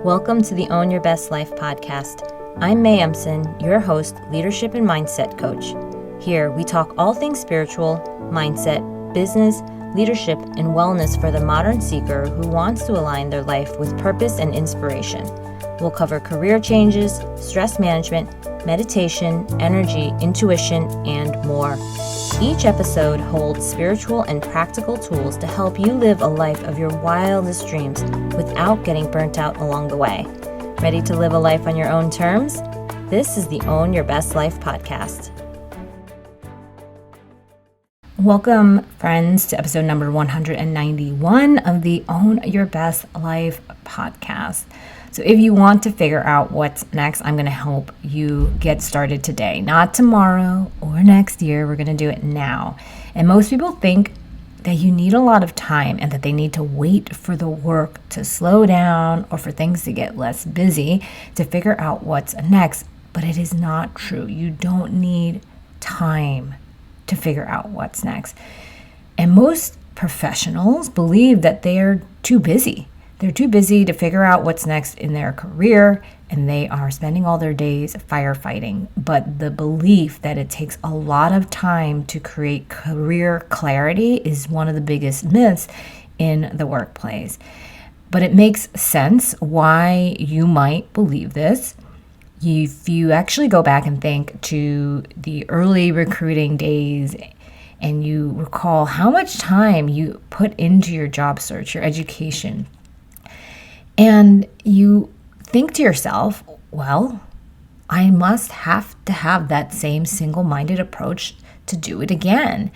Welcome to the Own Your Best Life podcast. I'm May Emson, your host, leadership and mindset coach. Here, we talk all things spiritual, mindset, business, leadership, and wellness for the modern seeker who wants to align their life with purpose and inspiration. We'll cover career changes, stress management, meditation, energy, intuition, and more. Each episode holds spiritual and practical tools to help you live a life of your wildest dreams without getting burnt out along the way. Ready to live a life on your own terms? This is the Own Your Best Life podcast. Welcome, friends, to episode number 191 of the Own Your Best Life podcast. So if you want to figure out what's next, I'm going to help you get started today, not tomorrow or next year. We're going to do it now. And most people think that you need a lot of time and that they need to wait for the work to slow down or for things to get less busy to figure out what's next. But it is not true. You don't need time to figure out what's next. And most professionals believe that they are too busy. They're too busy to figure out what's next in their career, and they are spending all their days firefighting. But the belief that it takes a lot of time to create career clarity is one of the biggest myths in the workplace. But it makes sense why you might believe this. If you actually go back and think to the early recruiting days and you recall how much time you put into your job search, your education, and you think to yourself, well, I must have to have that same single-minded approach to do it again.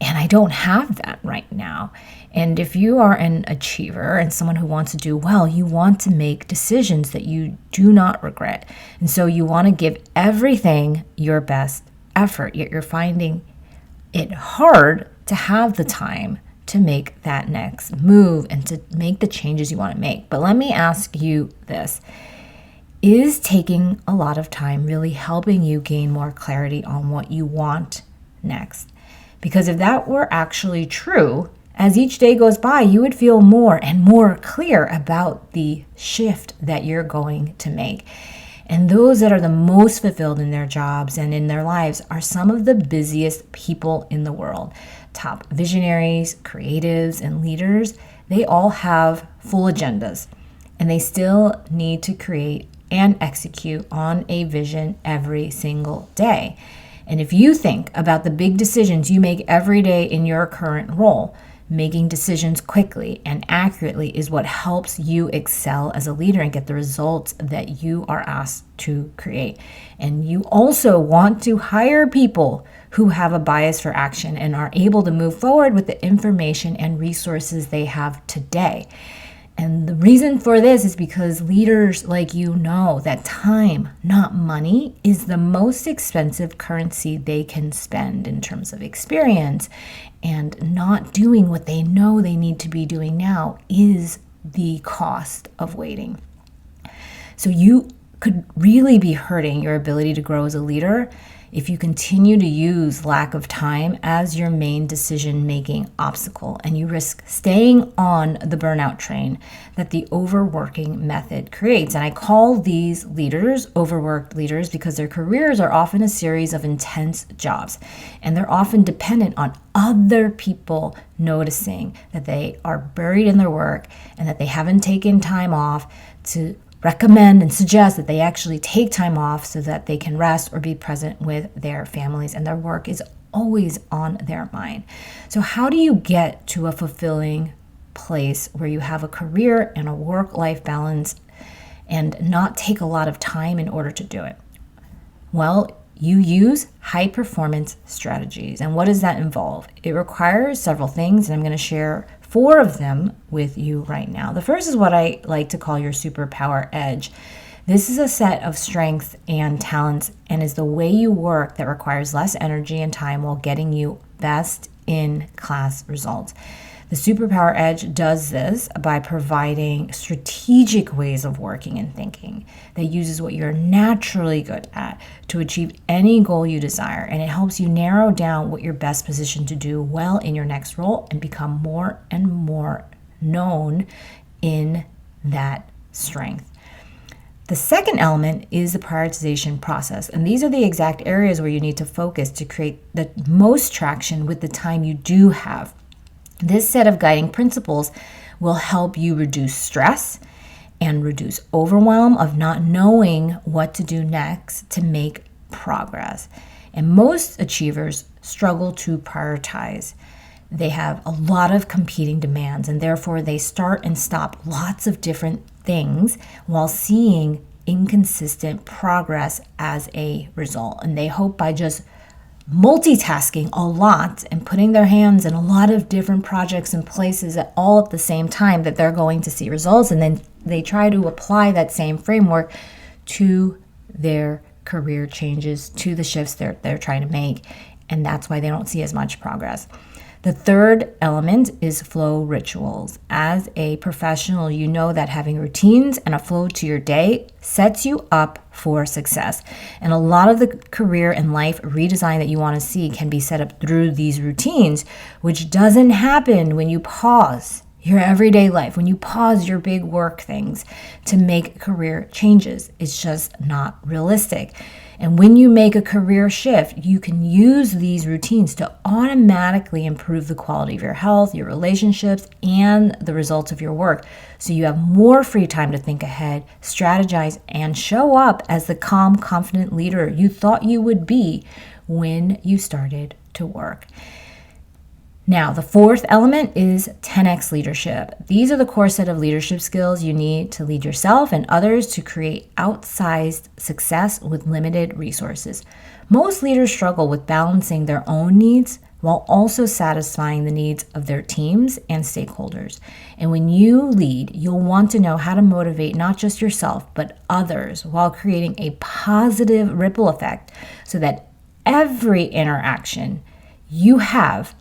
And I don't have that right now. And if you are an achiever and someone who wants to do well, you want to make decisions that you do not regret. And so you want to give everything your best effort, yet you're finding it hard to have the time to make that next move and to make the changes you want to make. But let me ask you this. Is taking a lot of time really helping you gain more clarity on what you want next? Because if that were actually true, as each day goes by, you would feel more and more clear about the shift that you're going to make. And those that are the most fulfilled in their jobs and in their lives are some of the busiest people in the world. Top visionaries, creatives, and leaders, they all have full agendas, and they still need to create and execute on a vision every single day. And if you think about the big decisions you make every day in your current role, making decisions quickly and accurately is what helps you excel as a leader and get the results that you are asked to create. And you also want to hire people who have a bias for action and are able to move forward with the information and resources they have today. And the reason for this is because leaders like you know that time, not money, is the most expensive currency they can spend in terms of experience. And not doing what they know they need to be doing now is the cost of waiting. So you could really be hurting your ability to grow as a leader if you continue to use lack of time as your main decision-making obstacle, and you risk staying on the burnout train that the overworking method creates. And I call these leaders overworked leaders because their careers are often a series of intense jobs, and they're often dependent on other people noticing that they are buried in their work and that they haven't taken time off to recommend and suggest that they actually take time off so that they can rest or be present with their families, and their work is always on their mind. So how do you get to a fulfilling place where you have a career and a work-life balance and not take a lot of time in order to do it? Well, you use high-performance strategies. And what does that involve? It requires several things, and I'm going to share 4 of them with you right now. The first is what I like to call your superpower edge. This is a set of strengths and talents and is the way you work that requires less energy and time while getting you best in class results. The superpower edge does this by providing strategic ways of working and thinking that uses what you're naturally good at to achieve any goal you desire. And it helps you narrow down what you're best positioned to do well in your next role and become more and more known in that strength. The second element is the prioritization process. And these are the exact areas where you need to focus to create the most traction with the time you do have. This set of guiding principles will help you reduce stress and reduce overwhelm of not knowing what to do next to make progress. And most achievers struggle to prioritize. They have a lot of competing demands, and therefore they start and stop lots of different things while seeing inconsistent progress as a result. And they hope by just multitasking a lot and putting their hands in a lot of different projects and places all at the same time that they're going to see results. And then they try to apply that same framework to their career changes, to the shifts they're trying to make. And that's why they don't see as much progress. The third element is flow rituals. As a professional, you know that having routines and a flow to your day sets you up for success. And a lot of the career and life redesign that you want to see can be set up through these routines, which doesn't happen when you pause your everyday life, when you pause your big work things to make career changes. It's just not realistic. And when you make a career shift, you can use these routines to automatically improve the quality of your health, your relationships, and the results of your work. So you have more free time to think ahead, strategize, and show up as the calm, confident leader you thought you would be when you started to work. Now, the fourth element is 10x leadership. These are the core set of leadership skills you need to lead yourself and others to create outsized success with limited resources. Most leaders struggle with balancing their own needs while also satisfying the needs of their teams and stakeholders. And when you lead, you'll want to know how to motivate not just yourself, but others while creating a positive ripple effect so that every interaction you have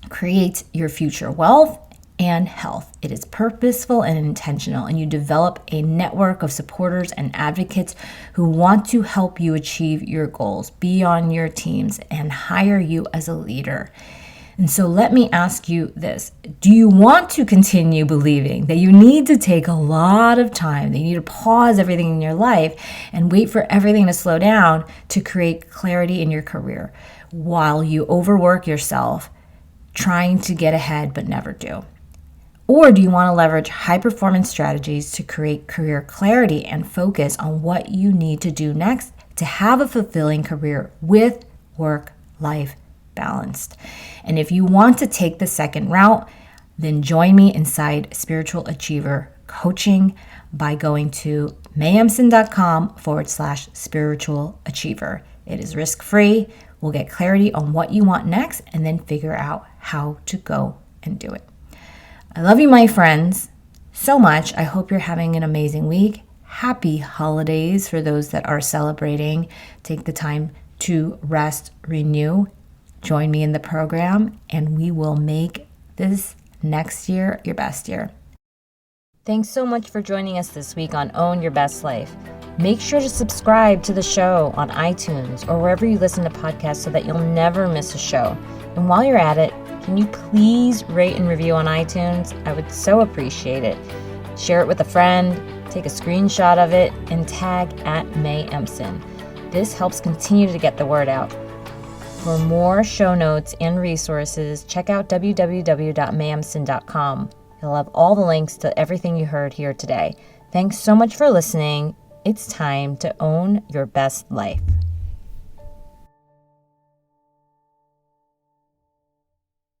creates your future wealth and health. It is purposeful and intentional, and you develop a network of supporters and advocates who want to help you achieve your goals, be on your teams, and hire you as a leader. And so let me ask you this. Do you want to continue believing that you need to take a lot of time, that you need to pause everything in your life and wait for everything to slow down to create clarity in your career while you overwork yourself trying to get ahead but never do? Or do you want to leverage high-performance strategies to create career clarity and focus on what you need to do next to have a fulfilling career with work-life balanced? And if you want to take the second route, then join me inside Spiritual Achiever Coaching by going to mayemson.com/spiritual achiever. It is risk-free. We'll get clarity on what you want next and then figure out how to go and do it. I love you, my friends, so much. I hope you're having an amazing week. Happy holidays for those that are celebrating. Take the time to rest, renew. Join me in the program, and we will make this next year your best year. Thanks so much for joining us this week on Own Your Best Life. Make sure to subscribe to the show on iTunes or wherever you listen to podcasts so that you'll never miss a show. And while you're at it, can you please rate and review on iTunes? I would so appreciate it. Share it with a friend, take a screenshot of it, and tag @MayEmson. This helps continue to get the word out. For more show notes and resources, check out www.mayemson.com. You'll have all the links to everything you heard here today. Thanks so much for listening. It's time to own your best life.